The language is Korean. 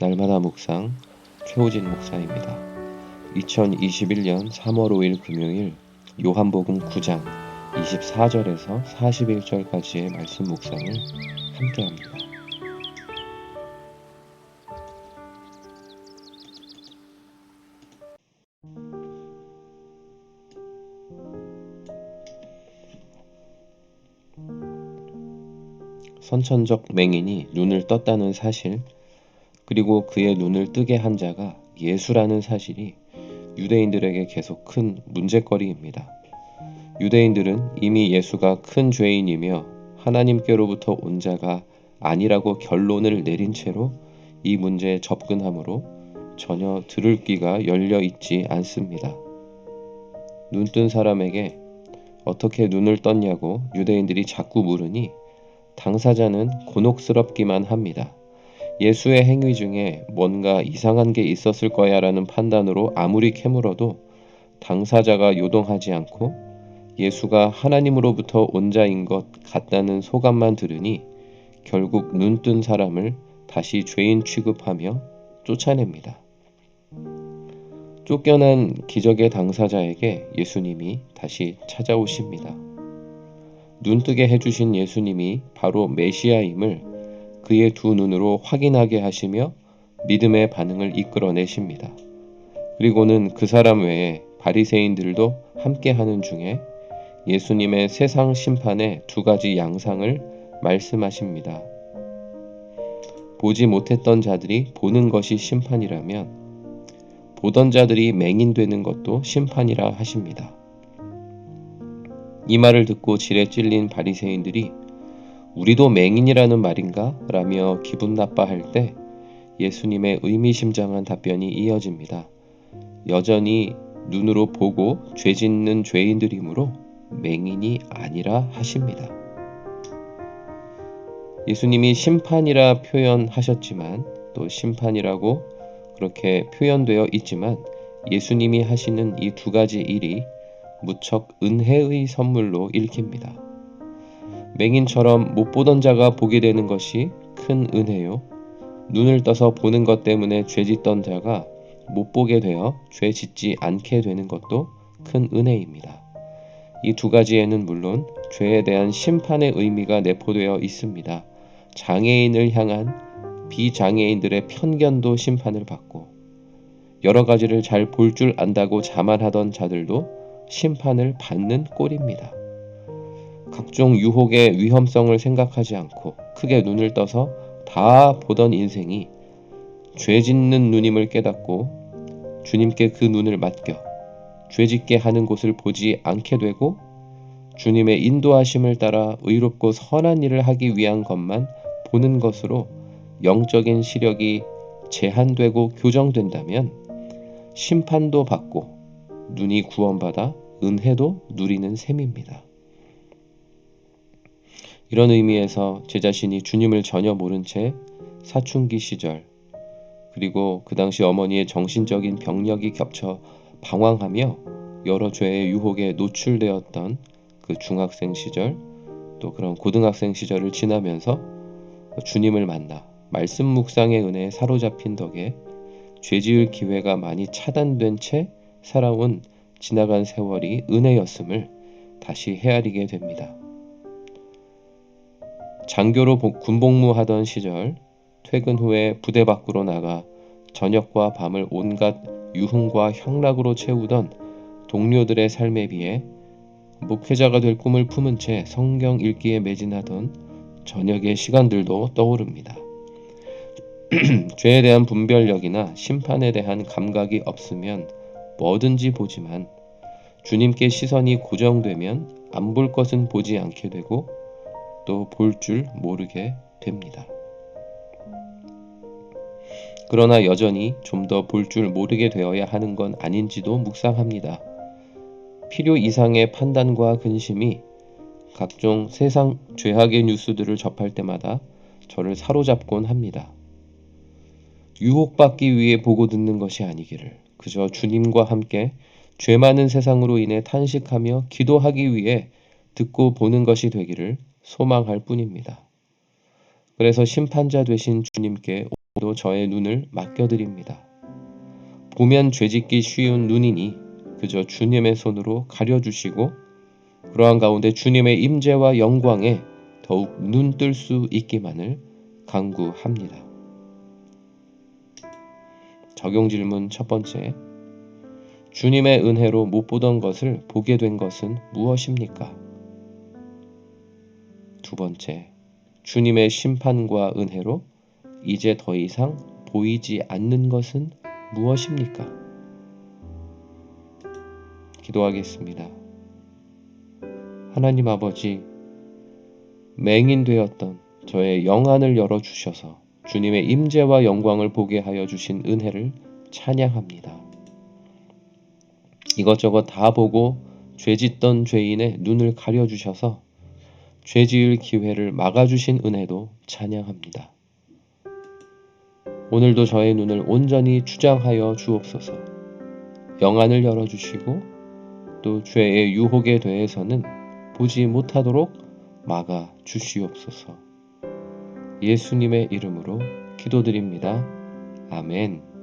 날마다 묵상 최호진 목사입니다. 2021년 3월 5일 금요일 요한복음 9장 24절에서 41절까지의 말씀 묵상을 함께합니다. 선천적 맹인이 눈을 떴다는 사실, 그리고 그의 눈을 뜨게 한 자가 예수라는 사실이 유대인들에게 계속 큰 문제거리입니다. 유대인들은 이미 예수가 큰 죄인이며 하나님께로부터 온 자가 아니라고 결론을 내린 채로 이 문제에 접근하므로 전혀 들을 귀가 열려 있지 않습니다. 눈뜬 사람에게 어떻게 눈을 떴냐고 유대인들이 자꾸 물으니 당사자는 곤혹스럽기만 합니다. 예수의 행위 중에 뭔가 이상한 게 있었을 거야 라는 판단으로 아무리 캐물어도 당사자가 요동하지 않고 예수가 하나님으로부터 온 자인 것 같다는 소감만 들으니 결국 눈뜬 사람을 다시 죄인 취급하며 쫓아냅니다. 쫓겨난 기적의 당사자에게 예수님이 다시 찾아오십니다. 눈뜨게 해주신 예수님이 바로 메시아임을 그의 두 눈으로 확인하게 하시며 믿음의 반응을 이끌어내십니다. 그리고는 그 사람 외에 바리새인들도 함께하는 중에 예수님의 세상 심판의 두 가지 양상을 말씀하십니다. 보지 못했던 자들이 보는 것이 심판이라면 보던 자들이 맹인되는 것도 심판이라 하십니다. 이 말을 듣고 질에 찔린 바리새인들이 우리도 맹인이라는 말인가? 라며 기분 나빠할 때 예수님의 의미심장한 답변이 이어집니다. 여전히 눈으로 보고 죄 짓는 죄인들이므로 맹인이 아니라 하십니다. 예수님이 심판이라 표현하셨지만 또 심판이라고 그렇게 표현되어 있지만 예수님이 하시는 이 두 가지 일이 무척 은혜의 선물로 읽힙니다. 맹인처럼 못 보던 자가 보게 되는 것이 큰 은혜요. 눈을 떠서 보는 것 때문에 죄 짓던 자가 못 보게 되어 죄 짓지 않게 되는 것도 큰 은혜입니다. 이 두 가지에는 물론 죄에 대한 심판의 의미가 내포되어 있습니다. 장애인을 향한 비장애인들의 편견도 심판을 받고 여러 가지를 잘 볼 줄 안다고 자만하던 자들도 심판을 받는 꼴입니다. 각종 유혹의 위험성을 생각하지 않고 크게 눈을 떠서 다 보던 인생이 죄 짓는 눈임을 깨닫고 주님께 그 눈을 맡겨 죄 짓게 하는 곳을 보지 않게 되고 주님의 인도하심을 따라 의롭고 선한 일을 하기 위한 것만 보는 것으로 영적인 시력이 제한되고 교정된다면 심판도 받고 눈이 구원받아 은혜도 누리는 셈입니다. 이런 의미에서 제 자신이 주님을 전혀 모른 채 사춘기 시절 그리고 그 당시 어머니의 정신적인 병력이 겹쳐 방황하며 여러 죄의 유혹에 노출되었던 그 중학생 시절 또 그런 고등학생 시절을 지나면서 주님을 만나 말씀 묵상의 은혜에 사로잡힌 덕에 죄 지을 기회가 많이 차단된 채 살아온 지나간 세월이 은혜였음을 다시 헤아리게 됩니다. 장교로 군복무하던 시절 퇴근 후에 부대 밖으로 나가 저녁과 밤을 온갖 유흥과 향락으로 채우던 동료들의 삶에 비해 목회자가 될 꿈을 품은 채 성경 읽기에 매진하던 저녁의 시간들도 떠오릅니다. 죄에 대한 분별력이나 심판에 대한 감각이 없으면 뭐든지 보지만 주님께 시선이 고정되면 안 볼 것은 보지 않게 되고 또 볼 줄 모르게 됩니다. 그러나 여전히 좀 더 볼 줄 모르게 되어야 하는 건 아닌지도 묵상합니다. 필요 이상의 판단과 근심이 각종 세상 죄악의 뉴스들을 접할 때마다 저를 사로잡곤 합니다. 유혹받기 위해 보고 듣는 것이 아니기를 그저 주님과 함께 죄 많은 세상으로 인해 탄식하며 기도하기 위해 듣고 보는 것이 되기를 소망할 뿐입니다. 그래서 심판자 되신 주님께 또 저의 눈을 맡겨드립니다. 보면 죄짓기 쉬운 눈이니 그저 주님의 손으로 가려주시고 그러한 가운데 주님의 임재와 영광에 더욱 눈뜰 수 있기만을 간구합니다. 적용 질문 첫 번째. 주님의 은혜로 못 보던 것을 보게 된 것은 무엇입니까? 두 번째. 주님의 심판과 은혜로 이제 더 이상 보이지 않는 것은 무엇입니까? 기도하겠습니다. 하나님 아버지, 맹인되었던 저의 영안을 열어주셔서 주님의 임재와 영광을 보게 하여 주신 은혜를 찬양합니다. 이것저것 다 보고 죄짓던 죄인의 눈을 가려주셔서 죄지을 기회를 막아주신 은혜도 찬양합니다. 오늘도 저의 눈을 온전히 주장하여 주옵소서. 영안을 열어주시고 또 죄의 유혹에 대해서는 보지 못하도록 막아 주시옵소서. 예수님의 이름으로 기도드립니다. 아멘.